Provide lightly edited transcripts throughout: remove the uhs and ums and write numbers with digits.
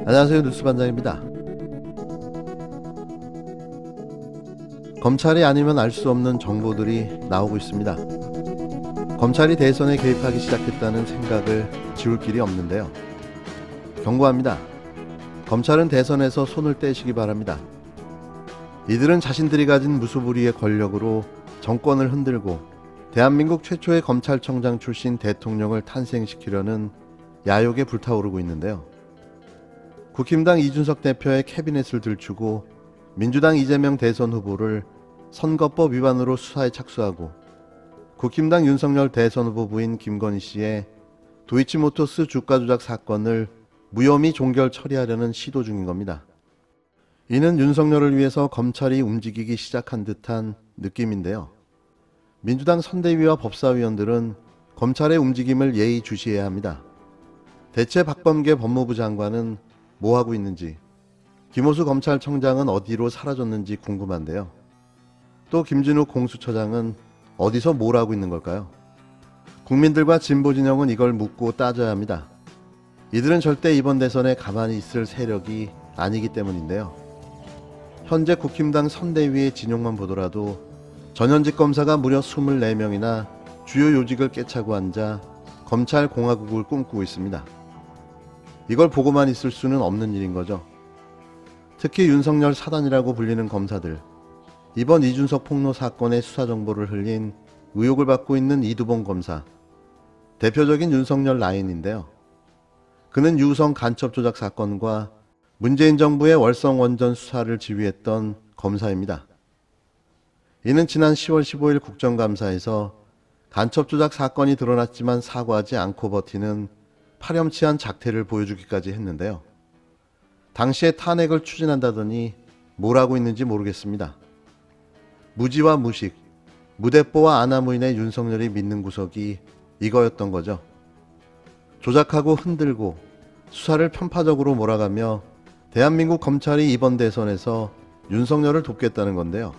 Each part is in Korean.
안녕하세요, 뉴스반장입니다. 검찰이 아니면 알 수 없는 정보들이 나오고 있습니다. 검찰이 대선에 개입하기 시작했다는 생각을 지울 길이 없는데요. 경고합니다. 검찰은 대선에서 손을 떼시기 바랍니다. 이들은 자신들이 가진 무소불위의 권력으로 정권을 흔들고 대한민국 최초의 검찰청장 출신 대통령을 탄생시키려는 야욕에 불타오르고 있는데요. 국힘당 이준석 대표의 캐비넷을 들추고 민주당 이재명 대선 후보를 선거법 위반으로 수사에 착수하고 국힘당 윤석열 대선 후보 부인 김건희 씨의 도이치모터스 주가 조작 사건을 무혐의 종결 처리하려는 시도 중인 겁니다. 이는 윤석열을 위해서 검찰이 움직이기 시작한 듯한 느낌인데요. 민주당 선대위와 법사위원들은 검찰의 움직임을 예의주시해야 합니다. 대체 박범계 법무부 장관은 뭐 하고 있는지, 김호수 검찰청장은 어디로 사라졌는지 궁금한데요. 또 김진욱 공수처장은 어디서 뭘 하고 있는 걸까요? 국민들과 진보 진영은 이걸 묻고 따져야 합니다. 이들은 절대 이번 대선에 가만히 있을 세력이 아니기 때문인데요. 현재 국힘당 선대위의 진용만 보더라도 전현직 검사가 무려 24명이나 주요 요직을 깨차고 앉아 검찰 공화국을 꿈꾸고 있습니다. 이걸 보고만 있을 수는 없는 일인 거죠. 특히 윤석열 사단이라고 불리는 검사들, 이번 이준석 폭로 사건의 수사 정보를 흘린 의혹을 받고 있는 이두봉 검사, 대표적인 윤석열 라인인데요. 그는 유성 간첩 조작 사건과 문재인 정부의 월성 원전 수사를 지휘했던 검사입니다. 이는 지난 10월 15일 국정감사에서 간첩 조작 사건이 드러났지만 사과하지 않고 버티는 파렴치한 작태를 보여주기까지 했는데요. 당시에 탄핵을 추진한다더니 뭘 하고 있는지 모르겠습니다. 무지와 무식, 무대뽀와 아나무인의 윤석열이 믿는 구석이 이거였던 거죠. 조작하고 흔들고 수사를 편파적으로 몰아가며 대한민국 검찰이 이번 대선에서 윤석열을 돕겠다는 건데요.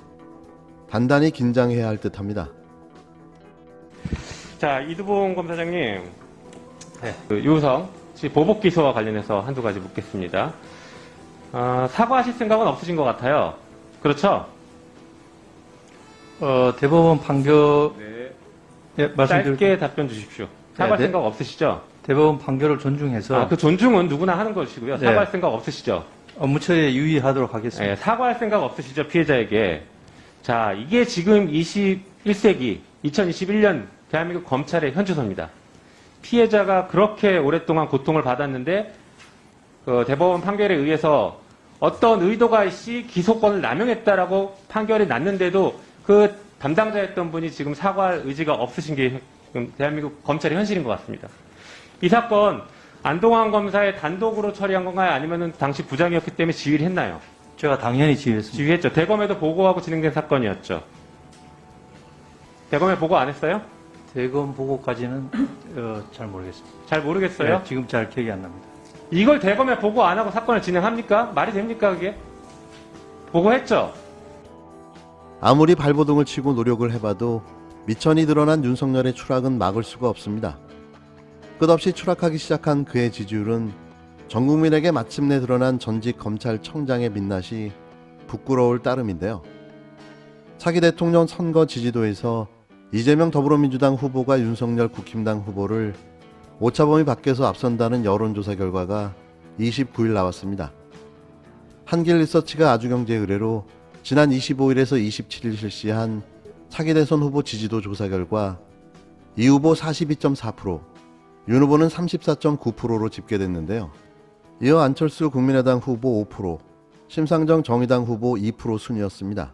단단히 긴장해야 할 듯합니다. 자, 이두봉 검사장님, 유성 씨 보복 기소와 관련해서 한두 가지 묻겠습니다. 사과하실 생각은 없으신 것 같아요. 그렇죠? 대법원 판결, 네. 짧게 답변 주십시오. 사과할 네. 생각 없으시죠? 대법원 판결을 존중해서 그 존중은 누구나 하는 것이고요. 네. 사과할 생각 없으시죠? 업무 처리에 유의하도록 하겠습니다. 네, 사과할 생각 없으시죠? 피해자에게. 자, 이게 지금 21세기, 2021년 대한민국 검찰의 현주소입니다. 피해자가 그렇게 오랫동안 고통을 받았는데 대법원 판결에 의해서 어떤 의도가 있이 기소권을 남용했다라고 판결이 났는데도 그 담당자였던 분이 지금 사과할 의지가 없으신 게 지금 대한민국 검찰의 현실인 것 같습니다. 이 사건 안동환 검사의 단독으로 처리한 건가요? 아니면 당시 부장이었기 때문에 지휘를 했나요? 제가 당연히 지휘했습니다. 지휘했죠. 대검에도 보고하고 진행된 사건이었죠. 대검에 보고 안 했어요? 대검 보고까지는 잘 모르겠습니다. 잘 모르겠어요. 네, 지금 잘 기억이 안 납니다. 이걸 대검에 보고 안 하고 사건을 진행합니까? 말이 됩니까 그게? 보고했죠? 아무리 발버둥을 치고 노력을 해봐도 미천이 드러난 윤석열의 추락은 막을 수가 없습니다. 끝없이 추락하기 시작한 그의 지지율은 전 국민에게 마침내 드러난 전직 검찰청장의 민낯이 부끄러울 따름인데요. 차기 대통령 선거 지지도에서 이재명 더불어민주당 후보가 윤석열 국힘당 후보를 오차범위 밖에서 앞선다는 여론조사 결과가 29일 나왔습니다. 한길리서치가 아주경제 의뢰로 지난 25일에서 27일 실시한 차기 대선 후보 지지도 조사 결과 이 후보 42.4%, 윤 후보는 34.9%로 집계됐는데요. 이어 안철수 국민의당 후보 5%, 심상정 정의당 후보 2% 순이었습니다.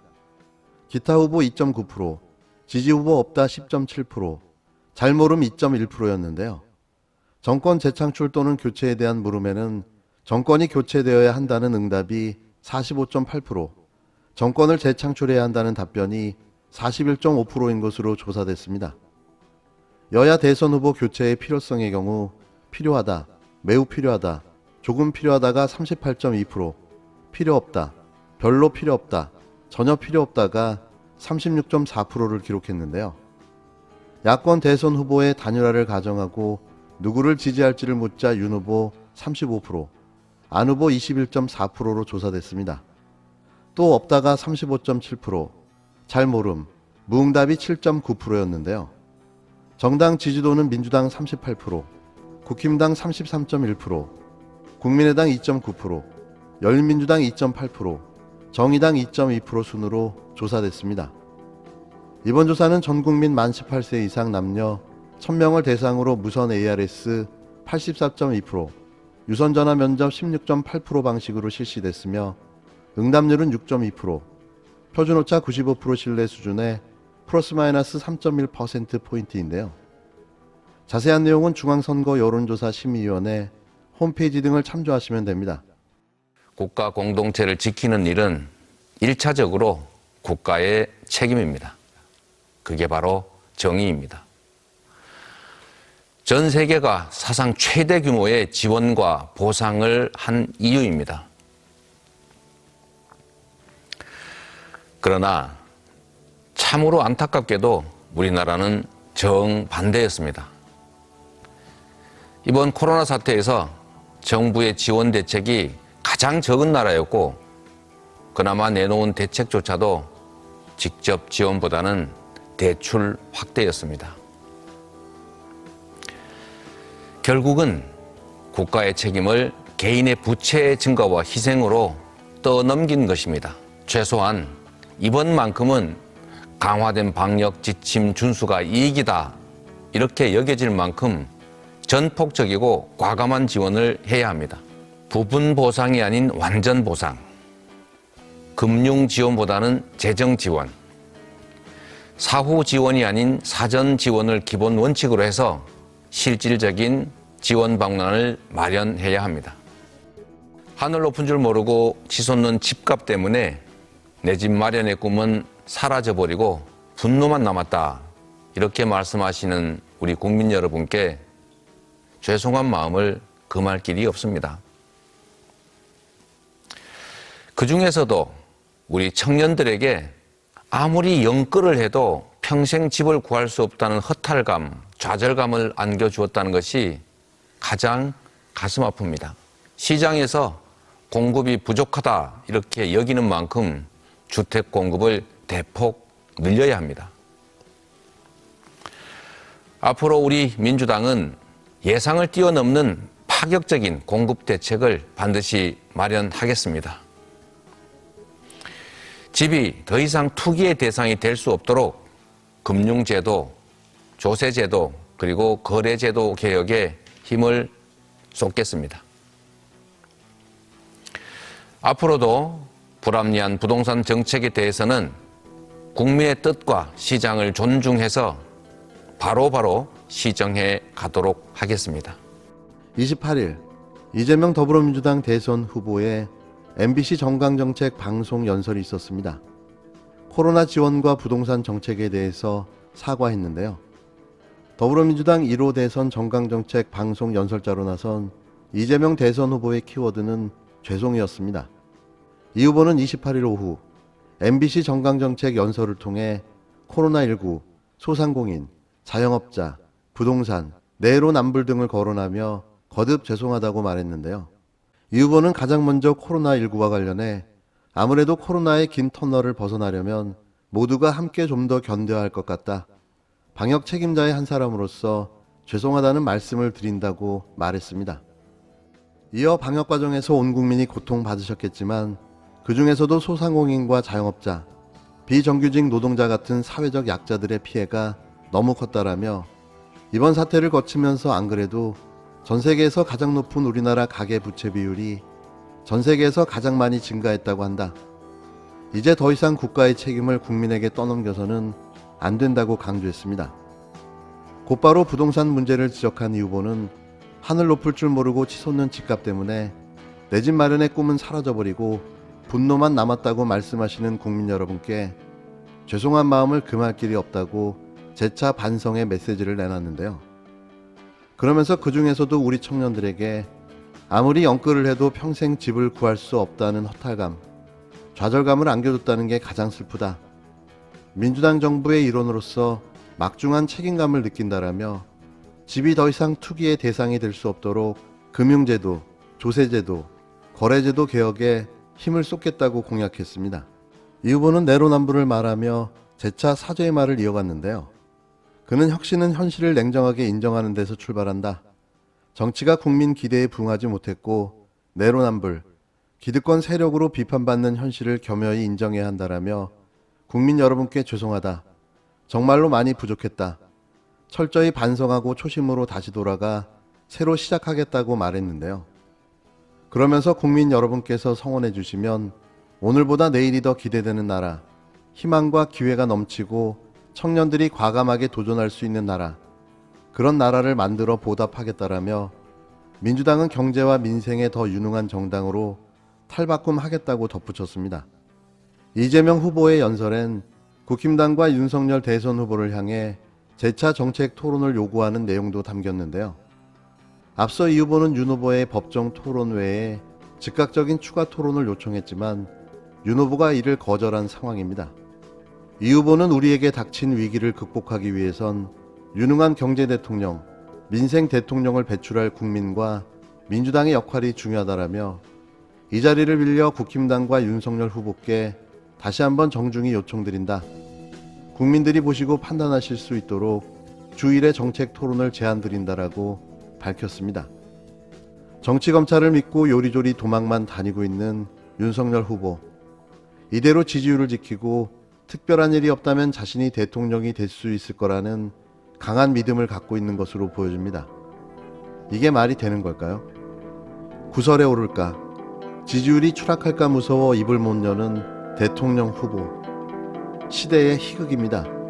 기타 후보 2.9%, 지지 후보 없다 10.7%, 잘모름 2.1%였는데요. 정권 재창출 또는 교체에 대한 물음에는 정권이 교체되어야 한다는 응답이 45.8%, 정권을 재창출해야 한다는 답변이 41.5%인 것으로 조사됐습니다. 여야 대선 후보 교체의 필요성의 경우 필요하다, 매우 필요하다, 조금 필요하다가 38.2%, 필요 없다, 별로 필요 없다, 전혀 필요 없다가 36.4%를 기록했는데요. 야권 대선 후보의 단일화를 가정하고 누구를 지지할지를 묻자 윤 후보 35%, 안 후보 21.4%로 조사됐습니다. 또 없다가 35.7%, 잘 모름, 무응답이 7.9%였는데요. 정당 지지도는 민주당 38%, 국힘당 33.1%, 국민의당 2.9%, 열린민주당 2.8%, 정의당 2.2% 순으로 조사됐습니다. 이번 조사는 전국민 만 18세 이상 남녀 1000명을 대상으로 무선 ARS 84.2%, 유선 전화 면접 16.8% 방식으로 실시됐으며 응답률은 6.2%, 표준오차 95% 신뢰 수준의 플러스 마이너스 3.1%포인트인데요. 자세한 내용은 중앙선거 여론조사 심의위원회 홈페이지 등을 참조하시면 됩니다. 국가 공동체를 지키는 일은 1차적으로 국가의 책임입니다. 그게 바로 정의입니다. 전 세계가 사상 최대 규모의 지원과 보상을 한 이유입니다. 그러나 참으로 안타깝게도 우리나라는 정반대였습니다. 이번 코로나 사태에서 정부의 지원 대책이 가장 적은 나라였고 그나마 내놓은 대책조차도 직접 지원보다는 대출 확대였습니다. 결국은 국가의 책임을 개인의 부채 증가와 희생으로 떠넘긴 것입니다. 최소한 이번만큼은 강화된 방역 지침 준수가 이익이다 이렇게 여겨질 만큼 전폭적이고 과감한 지원을 해야 합니다. 부분 보상이 아닌 완전 보상, 금융 지원보다는 재정 지원, 사후 지원이 아닌 사전 지원을 기본 원칙으로 해서 실질적인 지원 방안을 마련해야 합니다. 하늘 높은 줄 모르고 치솟는 집값 때문에 내 집 마련의 꿈은 사라져버리고 분노만 남았다. 이렇게 말씀하시는 우리 국민 여러분께 죄송한 마음을 금할 길이 없습니다. 그 중에서도 우리 청년들에게 아무리 연끌을 해도 평생 집을 구할 수 없다는 허탈감, 좌절감을 안겨주었다는 것이 가장 가슴 아픕니다. 시장에서 공급이 부족하다 이렇게 여기는 만큼 주택 공급을 대폭 늘려야 합니다. 앞으로 우리 민주당은 예상을 뛰어넘는 파격적인 공급 대책을 반드시 마련하겠습니다. 집이 더 이상 투기의 대상이 될 수 없도록 금융제도, 조세제도, 그리고 거래제도 개혁에 힘을 쏟겠습니다. 앞으로도 불합리한 부동산 정책에 대해서는 국민의 뜻과 시장을 존중해서 바로바로 시정해 가도록 하겠습니다. 28일 이재명 더불어민주당 대선 후보의 MBC 정강정책 방송 연설이 있었습니다. 코로나 지원과 부동산 정책에 대해서 사과했는데요. 더불어민주당 1호 대선 정강정책 방송 연설자로 나선 이재명 대선 후보의 키워드는 죄송이었습니다. 이 후보는 28일 오후 MBC 정강정책 연설을 통해 코로나19, 소상공인, 자영업자, 부동산, 내로남불 등을 거론하며 거듭 죄송하다고 말했는데요. 이 후보는 가장 먼저 코로나19와 관련해 아무래도 코로나의 긴 터널을 벗어나려면 모두가 함께 좀 더 견뎌야 할 것 같다. 방역 책임자의 한 사람으로서 죄송하다는 말씀을 드린다고 말했습니다. 이어 방역 과정에서 온 국민이 고통받으셨겠지만 그 중에서도 소상공인과 자영업자, 비정규직 노동자 같은 사회적 약자들의 피해가 너무 컸다라며 이번 사태를 거치면서 안 그래도 전 세계에서 가장 높은 우리나라 가계부채 비율이 전 세계에서 가장 많이 증가했다고 한다. 이제 더 이상 국가의 책임을 국민에게 떠넘겨서는 안 된다고 강조했습니다. 곧바로 부동산 문제를 지적한 이 후보는 하늘 높을 줄 모르고 치솟는 집값 때문에 내 집 마련의 꿈은 사라져버리고 분노만 남았다고 말씀하시는 국민 여러분께 죄송한 마음을 금할 길이 없다고 재차 반성의 메시지를 내놨는데요. 그러면서 그 중에서도 우리 청년들에게 아무리 연끌을 해도 평생 집을 구할 수 없다는 허탈감, 좌절감을 안겨줬다는 게 가장 슬프다. 민주당 정부의 일원으로서 막중한 책임감을 느낀다라며 집이 더 이상 투기의 대상이 될 수 없도록 금융제도, 조세제도, 거래제도 개혁에 힘을 쏟겠다고 공약했습니다. 이 후보는 내로남불을 말하며 재차 사죄의 말을 이어갔는데요. 그는 혁신은 현실을 냉정하게 인정하는 데서 출발한다. 정치가 국민 기대에 부응하지 못했고 내로남불, 기득권 세력으로 비판받는 현실을 겸허히 인정해야 한다라며 국민 여러분께 죄송하다. 정말로 많이 부족했다. 철저히 반성하고 초심으로 다시 돌아가 새로 시작하겠다고 말했는데요. 그러면서 국민 여러분께서 성원해 주시면 오늘보다 내일이 더 기대되는 나라, 희망과 기회가 넘치고 청년들이 과감하게 도전할 수 있는 나라, 그런 나라를 만들어 보답하겠다라며 민주당은 경제와 민생에 더 유능한 정당으로 탈바꿈하겠다고 덧붙였습니다. 이재명 후보의 연설엔 국힘당과 윤석열 대선 후보를 향해 재차 정책 토론을 요구하는 내용도 담겼는데요. 앞서 이 후보는 윤 후보의 법정 토론 외에 즉각적인 추가 토론을 요청했지만 윤 후보가 이를 거절한 상황입니다. 이 후보는 우리에게 닥친 위기를 극복하기 위해선 유능한 경제 대통령, 민생 대통령을 배출할 국민과 민주당의 역할이 중요하다라며 이 자리를 빌려 국힘당과 윤석열 후보께 다시 한번 정중히 요청드린다. 국민들이 보시고 판단하실 수 있도록 주1회 정책 토론을 제안드린다라고 밝혔습니다. 정치검찰을 믿고 요리조리 도망만 다니고 있는 윤석열 후보. 이대로 지지율을 지키고 특별한 일이 없다면 자신이 대통령이 될 수 있을 거라는 강한 믿음을 갖고 있는 것으로 보여집니다. 이게 말이 되는 걸까요? 구설에 오를까? 지지율이 추락할까 무서워 입을 못 여는 대통령 후보. 시대의 희극입니다.